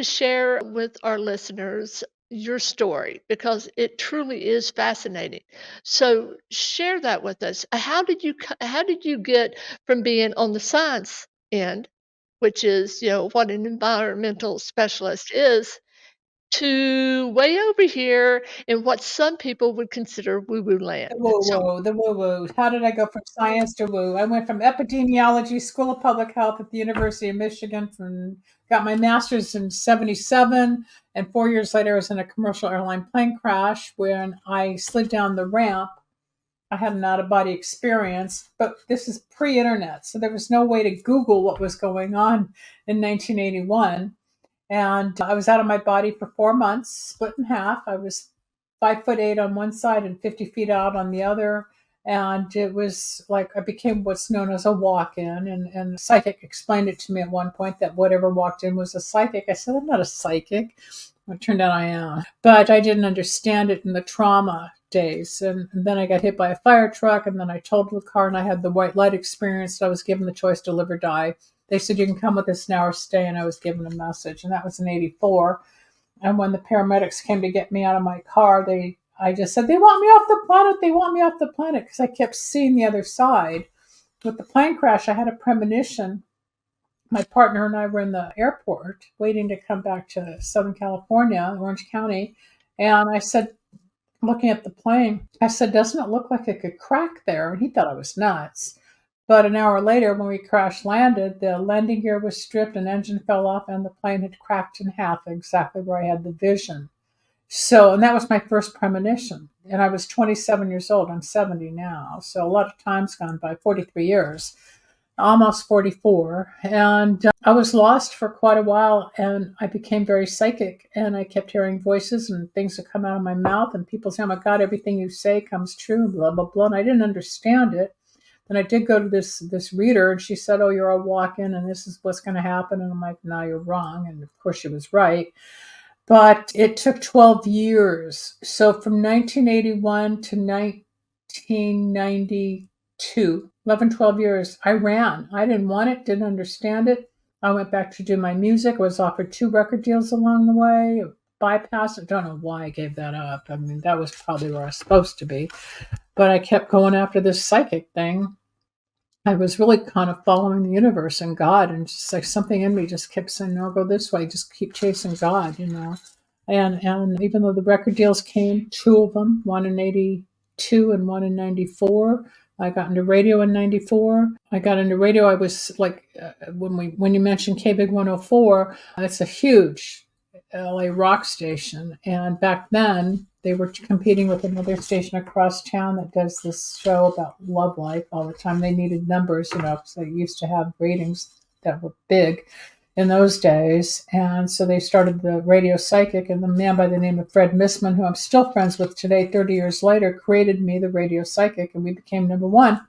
to share with our listeners your story because it truly is fascinating. So share that with us. How did you get from being on the science end, which is, what an environmental specialist is, to way over here in what some people would consider woo-woo land? The woo So woo, the woo woo. How did I go from science to woo? I went from epidemiology, School of Public Health at the University of Michigan, got my master's in 77. And 4 years later, I was in a commercial airline plane crash when I slid down the ramp. I had an out of body experience, but this is pre internet. So there was no way to Google what was going on in 1981. And I was out of my body for 4 months, split in half. I was 5'8" on one side and 50 feet out on the other. And it was like I became what's known as a walk-in. And the psychic explained it to me at one point that whatever walked in was a psychic. I said, I'm not a psychic. It turned out I am. But I didn't understand it in the trauma days. And then I got hit by a fire truck, and then I totaled the car, and I had the white light experience. I was given the choice to live or die. They said, you can come with us now or stay. And I was given a message. And that was in 84. And when the paramedics came to get me out of my car, I just said, they want me off the planet. They want me off the planet. Because I kept seeing the other side. With the plane crash, I had a premonition. My partner and I were in the airport waiting to come back to Southern California, Orange County. And I said, looking at the plane, I said, doesn't it look like it could crack there? And he thought I was nuts. But an hour later, when we crash landed, the landing gear was stripped, an engine fell off, and the plane had cracked in half exactly where I had the vision. So, and that was my first premonition. And I was 27 years old. I'm 70 now. So a lot of time's gone by, 43 years, almost 44. And I was lost for quite a while, and I became very psychic. And I kept hearing voices and things that come out of my mouth, and people say, oh my God, everything you say comes true, blah, blah, blah. And I didn't understand it. And I did go to this reader, and she said, oh, you're a walk-in, and this is what's going to happen. And I'm like, no, you're wrong. And of course she was right. But it took 12 years. So from 1981 to 1992, 11, 12 years, I ran. I didn't want it, didn't understand it. I went back to do my music. I was offered 2 record deals along the way, bypassed it. Don't know why I gave that up. I mean, that was probably where I was supposed to be. But I kept going after this psychic thing. I was really kind of following the universe and God, and just like something in me just kept saying, no, go this way, just keep chasing God, And even though the record deals came, 2 of them, one in 82 and one in 94, I got into radio in 94. I got into radio, I was like, when you mentioned KBIG 104, it's a huge LA rock station. And back then, they were competing with another station across town that does this show about love life all the time. They needed numbers, because they used to have ratings that were big in those days. And so they started the Radio Psychic, and the man by the name of Fred Missman, who I'm still friends with today, 30 years later, created me the Radio Psychic, and we became number 1.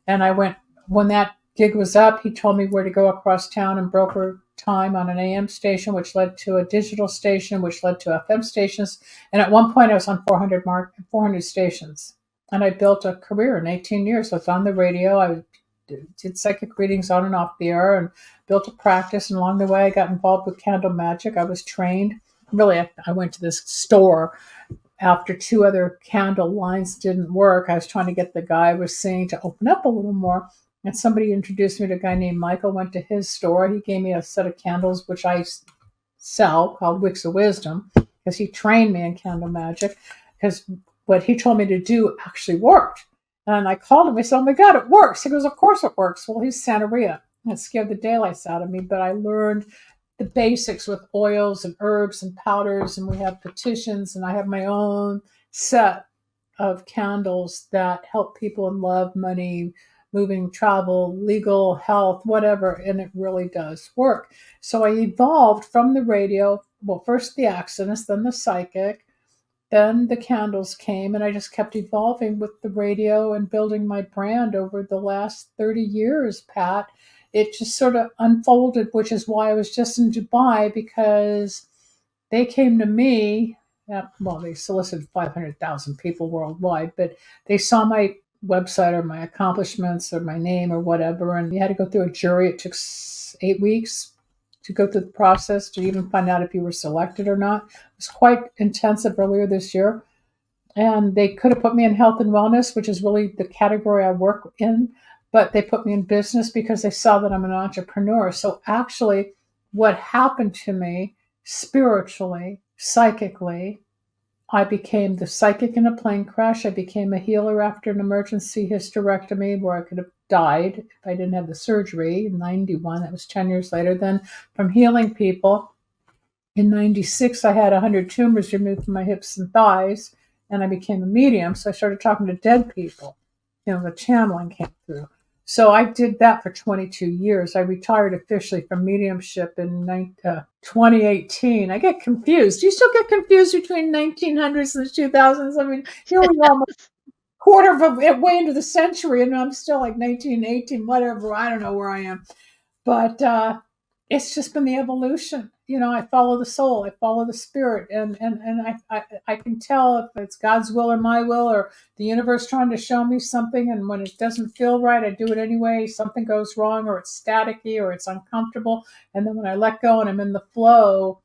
And I went, when that gig was up, he told me where to go across town and broker time on an AM station, which led to a digital station, which led to FM stations. And at one point I was on 400 stations. And I built a career in 18 years. I was on the radio. I did psychic readings on and off the air and built a practice. And along the way, I got involved with candle magic. I was trained. Really, I went to this store after 2 other candle lines didn't work. I was trying to get the guy I was seeing to open up a little more. And somebody introduced me to a guy named Michael, went to his store. He gave me a set of candles, which I sell, called Wicks of Wisdom, because he trained me in candle magic, because what he told me to do actually worked. And I called him. I said, oh my God, it works. He goes, of course it works. Well, he's Santeria. It scared the daylights out of me, but I learned the basics with oils and herbs and powders, and we have petitions, and I have my own set of candles that help people in love, money, moving, travel, legal, health, whatever, and it really does work. So I evolved from the radio, well, first the Accidents, then the psychic, then the candles came, and I just kept evolving with the radio and building my brand over the last 30 years, Pat. It just sort of unfolded, which is why I was just in Dubai, because they came to me. Well, they solicited 500,000 people worldwide, but they saw my website or my accomplishments or my name or whatever, and you had to go through a jury. It took 8 weeks. to go through the process to even find out if you were selected or not. It was quite intensive earlier this year. And they could have put me in health and wellness, which is really the category I work in, but they put me in business because they saw that I'm an entrepreneur. So actually, what happened to me spiritually, psychically, I became the psychic in a plane crash. I became a healer after an emergency hysterectomy where I could have died if I didn't have the surgery in 91. That was 10 years later. Then from healing people, in 96, I had 100 tumors removed from my hips and thighs, and I became a medium. So I started talking to dead people. The channeling came through. So I did that for 22 years. I retired officially from mediumship in 2018. I get confused. Do you still get confused between 1900s and the 2000s? I mean, here we are, quarter of a way into the century, and I'm still like 1918, whatever. I don't know where I am. But it's just been the evolution. I follow the soul, I follow the spirit, and I can tell if it's God's will or my will or the universe trying to show me something. And when it doesn't feel right, I do it anyway. Something goes wrong, or it's staticky, or it's uncomfortable. And then when I let go and I'm in the flow,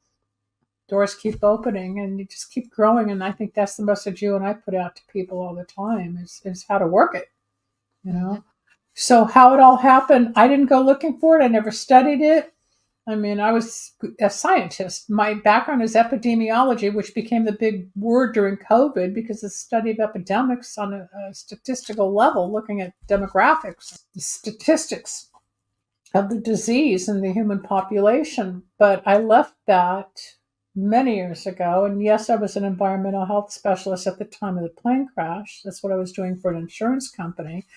doors keep opening, and you just keep growing. And I think that's the message you and I put out to people all the time: is how to work it. So how it all happened, I didn't go looking for it. I never studied it. I mean, I was a scientist. My background is epidemiology, which became the big word during COVID because it's the study of epidemics on a statistical level, looking at demographics, statistics of the disease in the human population. But I left that many years ago. And yes, I was an environmental health specialist at the time of the plane crash. That's what I was doing for an insurance company.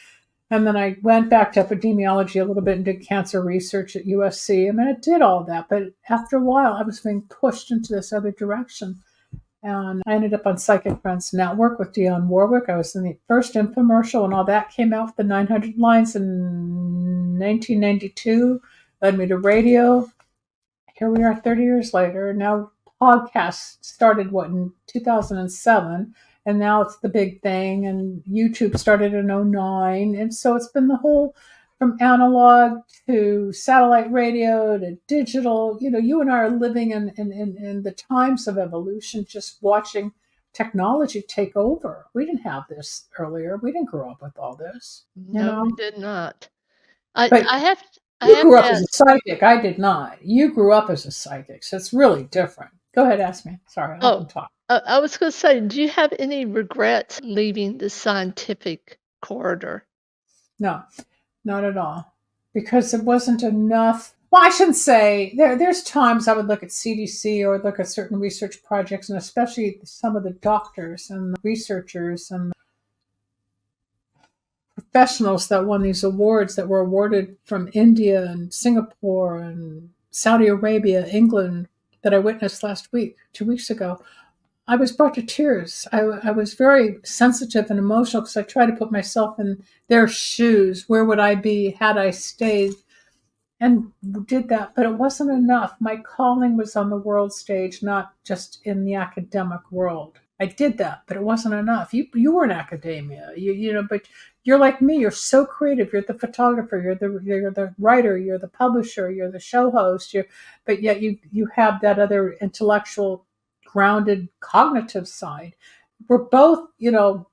And then I went back to epidemiology a little bit and did cancer research at USC. I mean, I did all that, but after a while, I was being pushed into this other direction. And I ended up on Psychic Friends Network with Dionne Warwick. I was in the first infomercial, and all that came out with the 900 lines in 1992, led me to radio. Here we are 30 years later. Now podcasts started, in 2007. And now it's the big thing, and YouTube started in 2009. And so it's been the whole, from analog to satellite radio to digital. You and I are living in the times of evolution, just watching technology take over. We didn't have this earlier. We didn't grow up with all this. No, we did not. But I have you grew to up as a ask. psychic. I did not. You grew up as a psychic, so it's really different. Go ahead, ask me. Sorry, I'll Oh, talk. I was going to say, do you have any regrets leaving the scientific corridor? No, not at all. Because it wasn't enough. Well, I shouldn't say. There's times I would look at CDC or look at certain research projects, and especially some of the doctors and the researchers and professionals that won these awards that were awarded from India and Singapore and Saudi Arabia, England, that I witnessed last week, 2 weeks ago. I was brought to tears. I was very sensitive and emotional because I tried to put myself in their shoes. Where would I be had I stayed? And did that, but it wasn't enough. My calling was on the world stage, not just in the academic world. I did that, but it wasn't enough. You were in academia, but you're like me. You're so creative. You're the photographer. You're the writer. You're the publisher. You're the show host. But yet you have that other intellectual, grounded, cognitive side. We're both,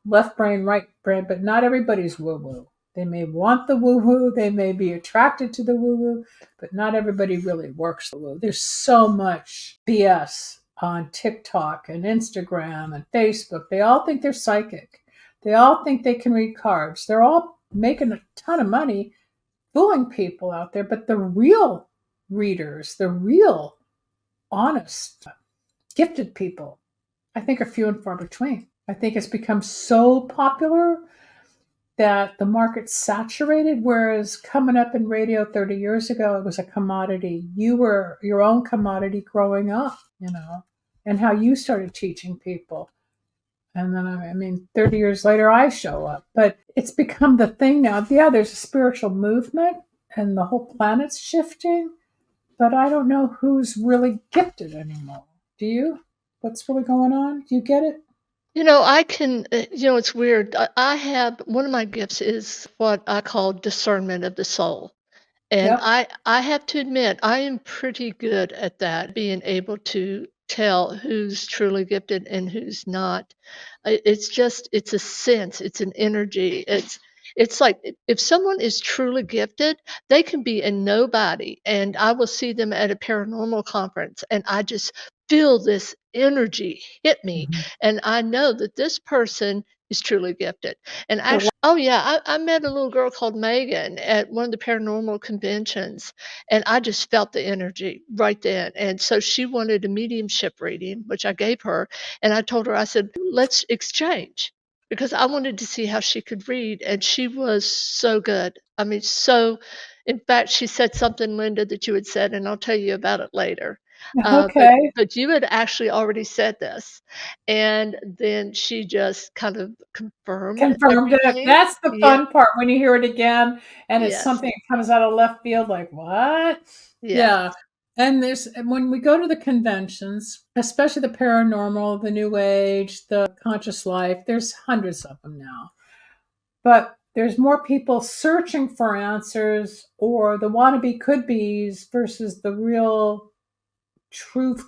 left brain, right brain, but not everybody's woo woo. They may want the woo-woo, they may be attracted to the woo-woo, but not everybody really works the woo. There's so much BS on TikTok and Instagram and Facebook. They all think they're psychic. They all think they can read cards. They're all making a ton of money fooling people out there, but the real readers, the real honest, gifted people, I think are few and far between. I think it's become so popular that the market's saturated, whereas coming up in radio 30 years ago, it was a commodity. You were your own commodity growing up, and how you started teaching people. And then, 30 years later, I show up. But it's become the thing now. Yeah, there's a spiritual movement, and the whole planet's shifting, but I don't know who's really gifted anymore. Do you? What's really going on? Do you get it? I can, it's weird. I have one of my gifts is what I call discernment of the soul. And Yep. I have to admit, I am pretty good at that, being able to tell who's truly gifted and who's not. It's just it's a sense, it's an energy. It's like if someone is truly gifted, they can be a nobody, and I will see them at a paranormal conference, and I just feel this energy hit me, Mhm. and I know that this person is truly gifted. And So, actually, oh yeah, I met a little girl called Megan at one of the paranormal conventions, and I just felt the energy right then. And so she wanted a mediumship reading, which I gave her, and I told her, I said, let's exchange because I wanted to see how she could read. And she was so good. I mean, so, in fact, she said something, Linda, that you had said, and I'll tell you about it later. okay. But you had actually already said this, and then she just kind of confirmed Confirmed it. everything. That's the Yeah, fun part when you hear it again and it's yes, something that comes out of left field, like, what? yes. Yeah. And when we go to the conventions, especially the paranormal, the new age, the conscious life, there's hundreds of them now. But there's more people searching for answers or the wannabe could be's versus the real truth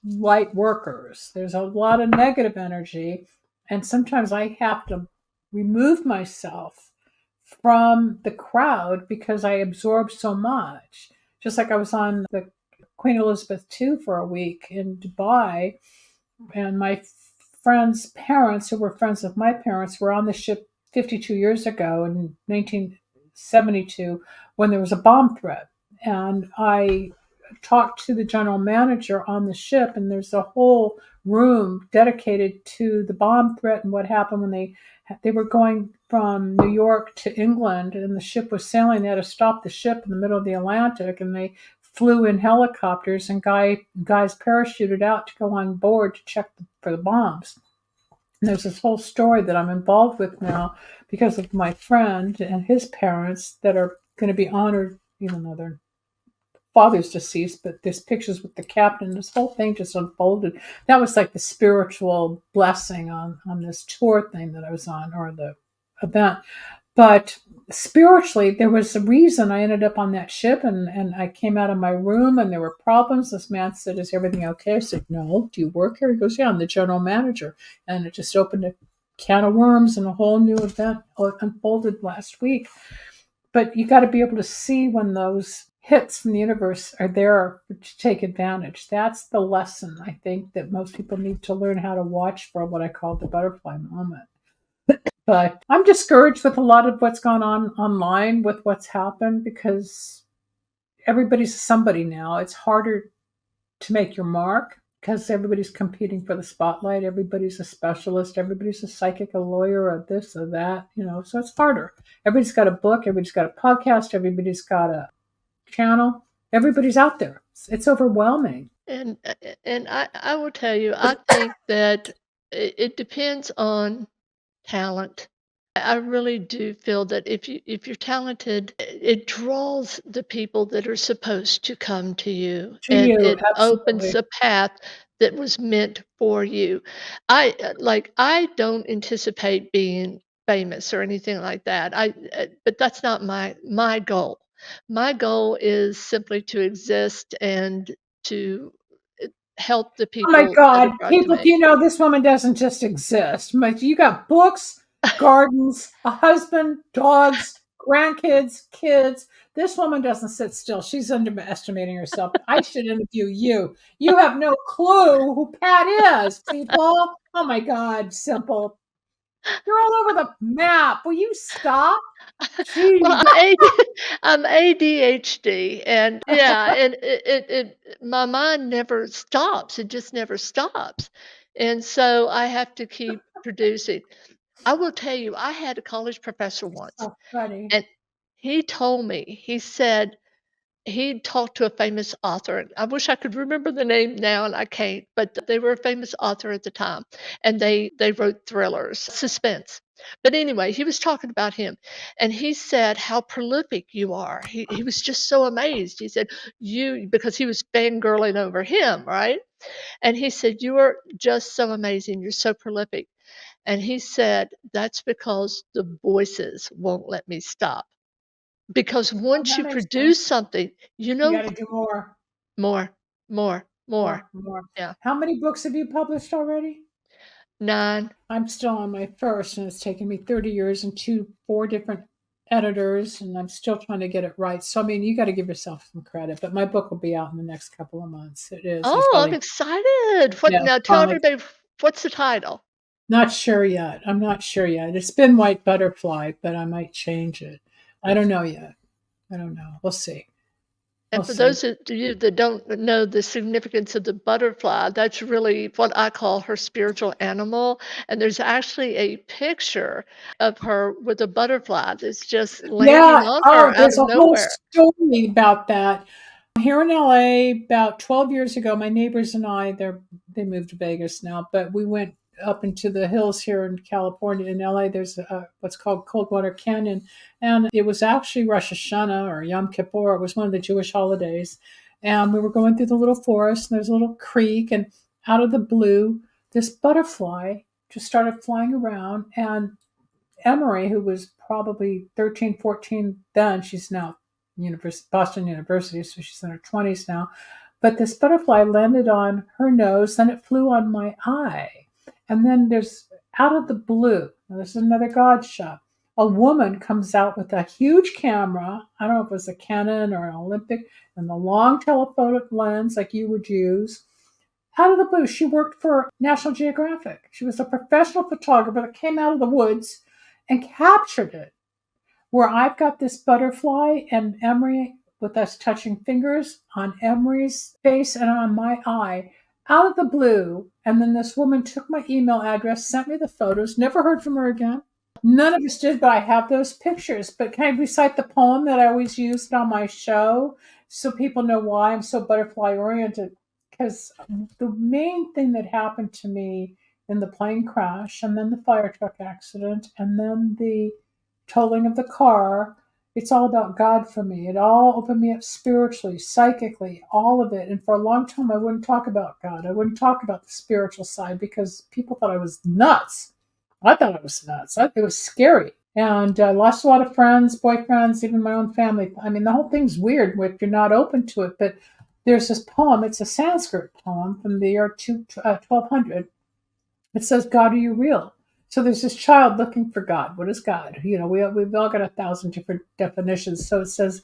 light workers. There's a lot of negative energy, and sometimes I have to remove myself from the crowd because I absorb so much. Just like I was on the Queen Elizabeth II for a week in Dubai, and my friends' parents, who were friends of my parents, were on the ship 52 years ago in 1972 when there was a bomb threat. And I talked to the general manager on the ship, and there's a whole room dedicated to the bomb threat and what happened when they were going from New York to England, and the ship was sailing. They had to stop the ship in the middle of the Atlantic, and they flew in helicopters, and guys parachuted out to go on board to check for the bombs. And there's this whole story that I'm involved with now because of my friend and his parents that are going to be honored, even though their father's deceased. But there's pictures with the captain. This whole thing just unfolded. That was like the spiritual blessing on this tour thing that I was on, or the event. But spiritually, there was a reason I ended up on that ship, and I came out of my room and there were problems. This man said, "Is everything okay?" I said, "No." "Do you work here?" He goes, "Yeah, I'm the general manager." And it just opened a can of worms, and a whole new event unfolded last week. But you got to be able to see when those hits from the universe are there to take advantage. That's the lesson, I think, that most people need to learn how to watch for, what I call the butterfly moment. But I'm discouraged with a lot of what's gone on online with what's happened because everybody's somebody now. It's harder to make your mark because everybody's competing for the spotlight. Everybody's a specialist. Everybody's a psychic, a lawyer, or this or that, so it's harder. Everybody's got a book. Everybody's got a podcast. Everybody's got a channel. Everybody's out there. It's overwhelming. And I will tell you, I think that it depends on talent. I really do feel that if you're talented, it draws the people that are supposed to come to you, To and you, it opens absolutely. a path that was meant for you. I don't anticipate being famous or anything like that. But that's not my goal. My goal is simply to exist and to help the Oh my people that God, are brought to people, do me. you know this woman doesn't just exist? But you got books, gardens, a husband, dogs, grandkids, kids. This woman doesn't sit still. She's underestimating herself. I should interview you. You have no clue who Pat is, people. Oh my God, simple. You're all over the map. Will you stop? Well, Jeez. I'm ADHD, and yeah, and it my mind never stops. It just never stops, and so I have to keep producing. I will tell you, I had a college professor once, So funny. and he told me, he said, he talked to a famous author, and I wish I could remember the name now, and I can't, but they were a famous author at the time, and they wrote thrillers, suspense. But anyway, he was talking about him, and he said how prolific you are. He was just so amazed. He said, "You," because he was fangirling over him, right? And he said, "You are just so amazing. You're so prolific." And he said, "That's because the voices won't let me stop." Because Oh, once that you makes sense. produce something, you You know got to do more, more, more, more. more, more. Yeah. How many books have you published already? 9. I'm still on my first, and it's taken me 30 years and 4 different editors, and I'm still trying to get it right. So, I mean, you got to give yourself some credit, but my book will be out in the next couple of months. It is. There's Oh, I'm probably, excited. What yeah, now, tell finally, everybody, what's the title? not sure yet. I'm not sure yet. It's been White Butterfly, but I might change it. I don't know yet. I don't know. We'll see. We'll And for see. those of you that don't know the significance of the butterfly, that's really what I call her spiritual animal. And there's actually a picture of her with a butterfly that's just Yeah. landing on her Oh, out there's of a whole nowhere. story about that. Here in LA, about 12 years ago, my neighbors and I, they moved to Vegas now, but we went up into the hills here in California. In LA, there's what's called Coldwater Canyon. And it was actually Rosh Hashanah or Yom Kippur. It was one of the Jewish holidays. And we were going through the little forest, and there's a little creek. And out of the blue, this butterfly just started flying around. And Emery, who was probably 13, 14 then, she's now Boston University, so she's in her 20s now. But this butterfly landed on her nose, then it flew on my eye. And then there's out of the blue, now this is another God shot, a woman comes out with a huge camera. I don't know if it was a Canon or an Olympic, and the long telephoto lens like you would use. Out of the blue, she worked for National Geographic. She was a professional photographer that came out of the woods and captured it. Where I've got this butterfly and Emery with us touching fingers on Emery's face and on my eye out of the blue. And then this woman took my email address, sent me the photos, never heard from her again. None of us did, but I have those pictures. But can I recite the poem that I always used on my show so people know why I'm so butterfly oriented? Because the main thing that happened to me in the plane crash, and then the fire truck accident, and then the tolling of the car, it's all about God for me. It all opened me up spiritually, psychically, all of it. And for a long time, I wouldn't talk about God. I wouldn't talk about the spiritual side because people thought I was nuts. I thought I was nuts. It was scary. And I lost a lot of friends, boyfriends, even my own family. I mean, the whole thing's weird if you're not open to it. But there's this poem. It's a Sanskrit poem from the year 1200. It says, God, are you real? So there's this child looking for God. What is God? We've all got 1,000 different definitions. So it says,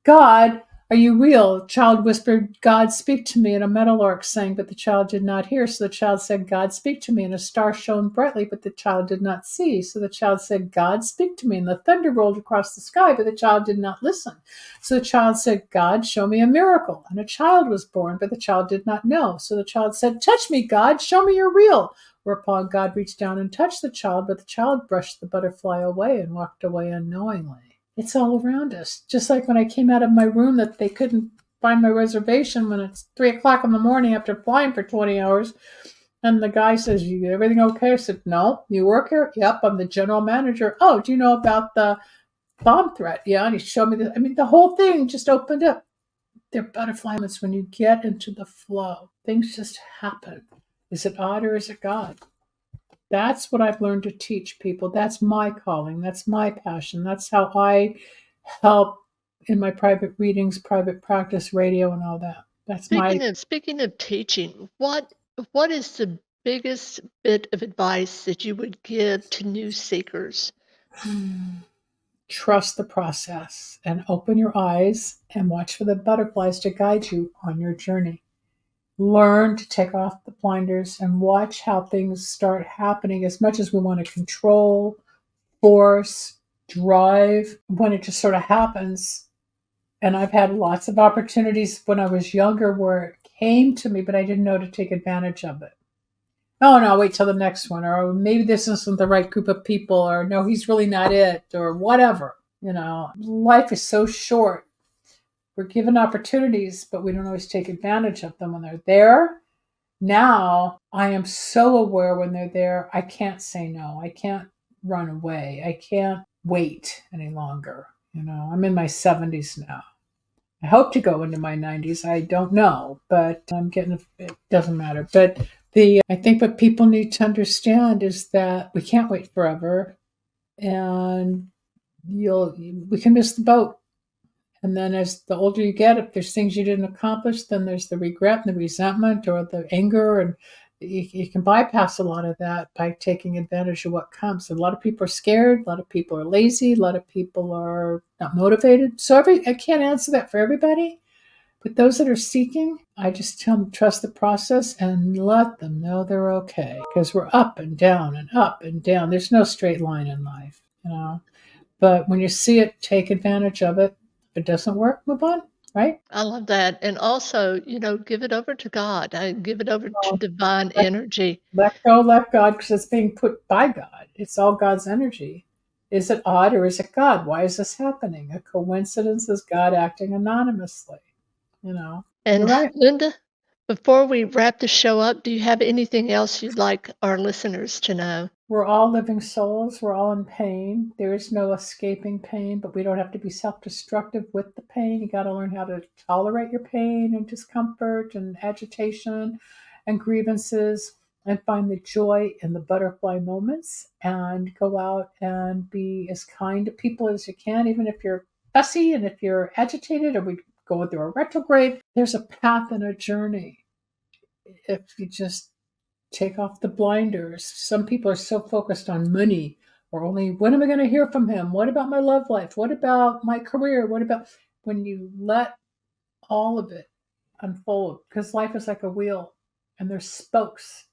God, are you real? Child whispered, God, speak to me. And a meadowlark sang, but the child did not hear. So the child said, God, speak to me. And a star shone brightly, but the child did not see. So the child said, God, speak to me. And the thunder rolled across the sky, but the child did not listen. So the child said, God, show me a miracle. And a child was born, but the child did not know. So the child said, touch me, God, show me you're real. Whereupon God reached down and touched the child, but the child brushed the butterfly away and walked away unknowingly. It's all around us. Just like when I came out of my room that they couldn't find my reservation when it's 3:00 in the morning after flying for 20 hours. And the guy says, everything okay? I said, no. You work here? Yep, I'm the general manager. Oh, do you know about the bomb threat? Yeah, and he showed me I mean, the whole thing just opened up. They're butterfly moments when you get into the flow. Things just happen. Is it odd or is it God? That's what I've learned to teach people. That's my calling. That's my passion. That's how I help in my private readings, private practice, radio, and all that. That's my Speaking of teaching, what is the biggest bit of advice that you would give to new seekers? trust the process and open your eyes and watch for the butterflies to guide you on your journey. Learn to take off the blinders and watch how things start happening as much as we want to control, force, drive, when it just sort of happens. And I've had lots of opportunities when I was younger where it came to me, but I didn't know to take advantage of it. Oh, no, I'll wait till the next one. Or maybe this isn't the right group of people. Or no, he's really not it. Or whatever. Life is so short. We're given opportunities, but we don't always take advantage of them when they're there. Now, I am so aware when they're there, I can't say no. I can't run away. I can't wait any longer. I'm in my 70s now. I hope to go into my 90s. I don't know, but it doesn't matter. But I think what people need to understand is that we can't wait forever, and we can miss the boat. And then as the older you get, if there's things you didn't accomplish, then there's the regret and the resentment or the anger. And you can bypass a lot of that by taking advantage of what comes. A lot of people are scared. A lot of people are lazy. A lot of people are not motivated. So I can't answer that for everybody. But those that are seeking, I just tell them trust the process and let them know they're okay. Because we're up and down and up and down. There's no straight line in life, you know. But when you see it, take advantage of it. If it doesn't work, move on, right? I love that, and also, give it over to God, give it over to So divine let, energy. let go, let God, because it's being put by God. It's all God's energy. Is it odd or is it God? Why is this happening? A coincidence is God acting anonymously. You're And right. Linda, before we wrap the show up, do you have anything else you'd like our listeners to know? We're all living souls. We're all in pain. There is no escaping pain, but we don't have to be self destructive with the pain. You got to learn how to tolerate your pain and discomfort and agitation and grievances and find the joy in the butterfly moments and go out and be as kind to people as you can, even if you're fussy and if you're agitated or we go through a retrograde. There's a path and a journey if you just take off the blinders. Some people are so focused on money or only when am I going to hear from him? What about my love life? What about my career? What about when you let all of it unfold? Because life is like a wheel and there's spokes.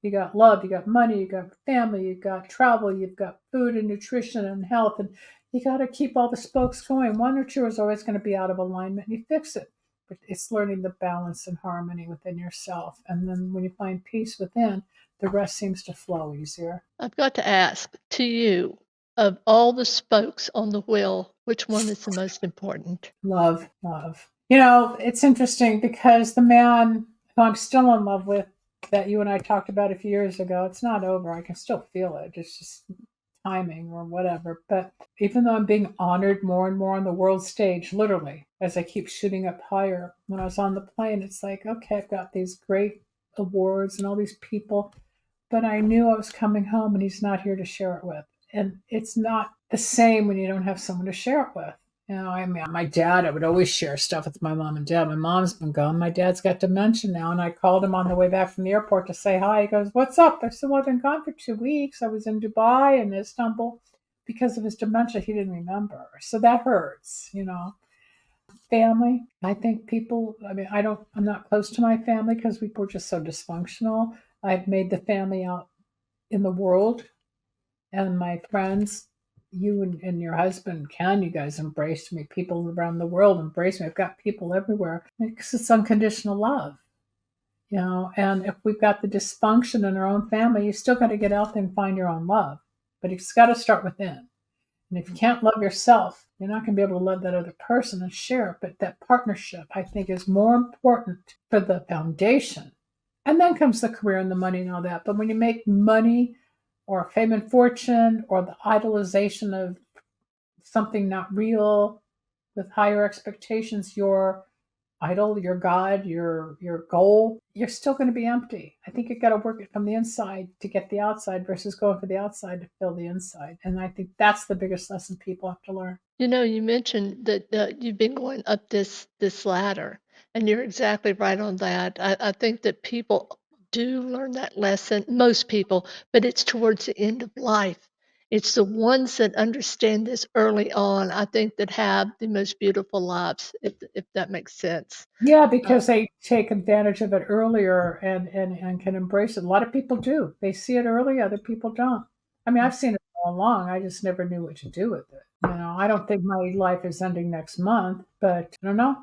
You got love, you got money, you got family, you got travel, you've got food and nutrition and health, and you got to keep all the spokes going. One or two is always going to be out of alignment, and you fix it. But it's learning the balance and harmony within yourself. And then when you find peace within, the rest seems to flow easier. I've got to ask, to you, of all the spokes on the wheel, which one is the most important? Love, love. It's interesting because the man who I'm still in love with, that you and I talked about a few years ago, it's not over. I can still feel it. It's just timing or whatever. But even though I'm being honored more and more on the world stage, literally, as I keep shooting up higher, when I was on the plane, it's like, okay, I've got these great awards and all these people, but I knew I was coming home and he's not here to share it with. And it's not the same when you don't have someone to share it with. I mean, my dad, I would always share stuff with my mom and dad. My mom's been gone. My dad's got dementia now. And I called him on the way back from the airport to say hi. He goes, "What's up?" I said, "Well, I've been gone for 2 weeks. I was in Dubai and Istanbul." Because of his dementia, he didn't remember. So that hurts. Family. I think people, I mean, I'm not close to my family because we were just so dysfunctional. I've made the family out in the world and my friends, you and your husband, you guys embraced me. People around the world embrace me. I've got people everywhere because it's unconditional love. And if we've got the dysfunction in our own family, you still got to get out there and find your own love. But it's got to start within. And if you can't love yourself, you're not going to be able to love that other person and share it. But that partnership, I think, is more important for the foundation. And then comes the career and the money and all that. But when you make money or fame and fortune or the idolization of something not real with higher expectations, your idol, your God, your goal, you're still going to be empty. I think you got to work it from the inside to get the outside versus going for the outside to fill the inside. And I think that's the biggest lesson people have to learn. You mentioned that you've been going up this ladder, and you're exactly right on that. I think that people do learn that lesson, most people, but it's towards the end of life. It's the ones that understand this early on, I think, that have the most beautiful lives, if that makes sense. Yeah, Uh, because they take advantage of it earlier and can embrace it. A lot of people do. They see it early, other people don't. I mean, I've seen it all along. I just never knew what to do with it. I don't think my life is ending next month, but I don't know.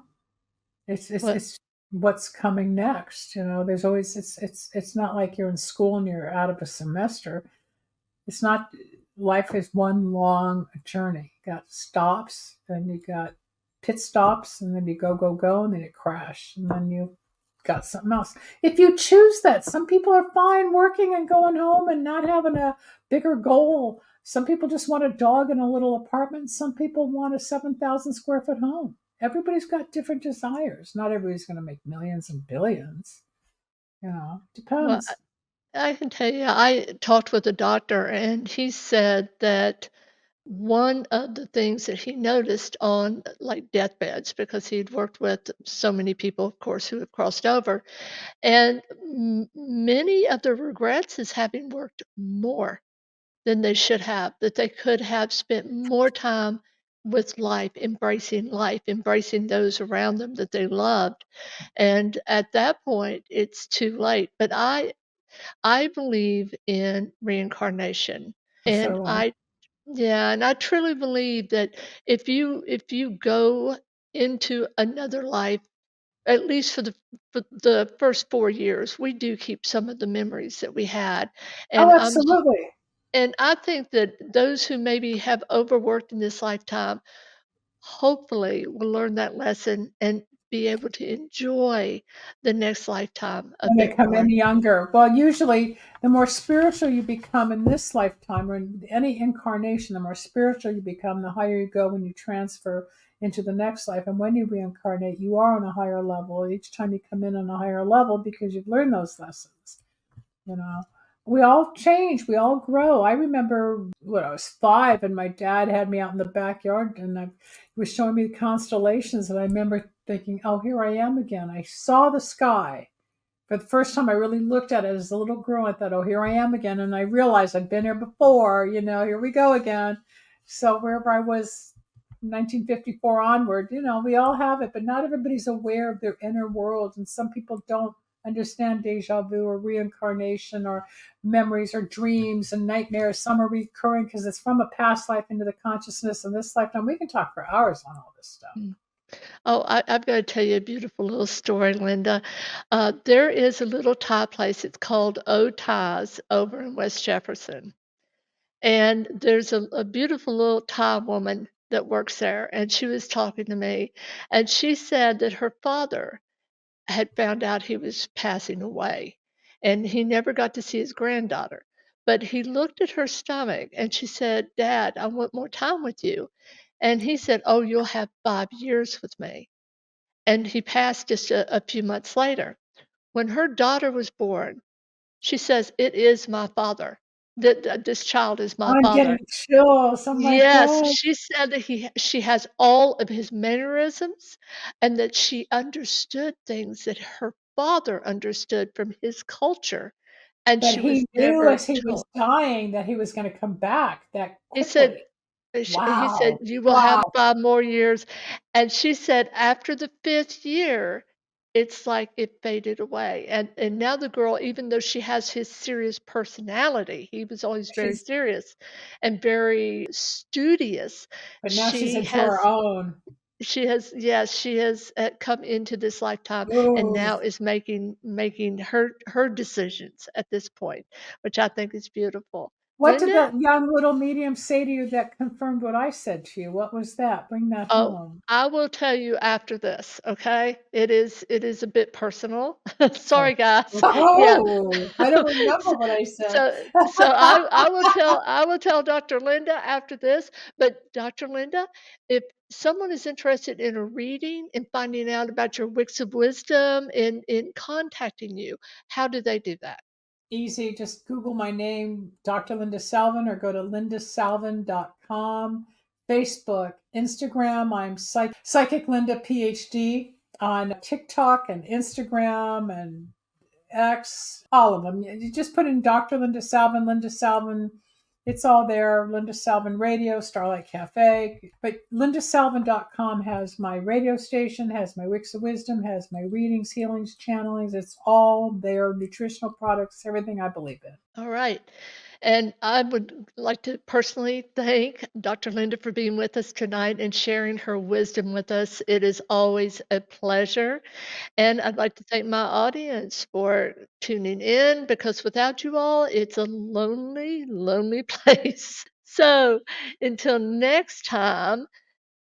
well, It's what's coming next. There's always it's not like you're in school and you're out of a semester. It's not life is one long journey. You got stops, then you got pit stops, and then you go, and then you crash, and then you got something else. If you choose that, some people are fine working and going home and not having a bigger goal. Some people just want a dog in a little apartment. Some people want a 7,000 square foot home. Everybody's got different desires. Not everybody's going to make millions and billions. well, Depends. I can tell you, I talked with a doctor, and he said that one of the things that he noticed on like deathbeds, because he'd worked with so many people, of course, who have crossed over, and many of the regrets is having worked more than they should have, that they could have spent more time with life, embracing those around them that they loved. And at that point, it's too late. But I believe in reincarnation. So And do I. I truly believe that if you go into another life, at least for the first 4 years, we do keep some of the memories that we had. And Oh, I'm absolutely. and I think that those who maybe have overworked in this lifetime, hopefully will learn that lesson and be able to enjoy the next lifetime a When they bit come more. in younger. Well, usually the more spiritual you become in this lifetime or in any incarnation, the more spiritual you become, the higher you go when you transfer into the next life. And when you reincarnate, you are on a higher level. Each time you come in on a higher level because you've learned those lessons. You know, we all change, we all grow. I remember when I was 5 and my dad had me out in the backyard and he was showing me the constellations. And I remember thinking, oh, here I am again. I saw the sky for the first time. I really looked at it as a little girl. I thought, oh, here I am again. And I realized I'd been here before, here we go again. So wherever I was, 1954 onward, we all have it, but not everybody's aware of their inner world. And some people don't understand deja vu or reincarnation or memories or dreams and nightmares. Some are recurring because it's from a past life into the consciousness in this lifetime. We can talk for hours on all this stuff. Mm. Oh, I've got to tell you a beautiful little story, Linda. There is a little Thai place. It's called O Thai's over in West Jefferson. And there's a beautiful little Thai woman that works there. And she was talking to me. And she said that her father had found out he was passing away, and he never got to see his granddaughter. But he looked at her stomach and she said, "Dad, I want more time with you." And he said, "Oh, you'll have 5 years with me." And he passed just a few months later. When her daughter was born, she says, "It is my father. That this child is my I'm father." getting chills. Oh my Yes, God. she said that she has all of his mannerisms and that she understood things that her father understood from his culture, and But she was he knew never as he was told. dying that he was going to come back that He said quickly. he said, Wow. "You will have Wow. 5 more years," and she said after the 5th year, it's like it faded away, and now the girl, even though she has his serious personality, he was always very She's, serious and very studious, but now she's she into her has own. yes, she has, come into this lifetime and Ooh. now is making her decisions at this point, which I think is beautiful. What did Linda? that young little medium say to you that confirmed what I said to you? What was that? Bring that Oh, home. I will tell you after this, okay? It is a bit personal. Oh, Sorry, guys. Yeah. oh, I don't remember what I said. So I will tell Dr. Linda after this, but Dr. Linda, if someone is interested in a reading and finding out about your Wicks of Wisdom and in contacting you, how do they do that? Easy. Just Google my name, Dr. Linda Salvin, or go to lindasalvin.com. Facebook, Instagram. I'm Psychic Linda PhD on TikTok and Instagram and X, all of them. You just put in Dr. Linda Salvin, Linda Salvin. It's all there. Linda Salvin Radio, Starlight Cafe. But lindasalvin.com has my radio station, has my Wicks of Wisdom, has my readings, healings, channelings. It's all there. Nutritional products, everything I believe in. All right. And I would like to personally thank Dr. Linda for being with us tonight and sharing her wisdom with us. It is always a pleasure. And I'd like to thank my audience for tuning in, because without you all, it's a lonely, lonely place. So until next time,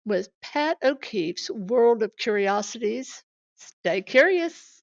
with Pat O'Keefe's World of Curiosities, stay curious.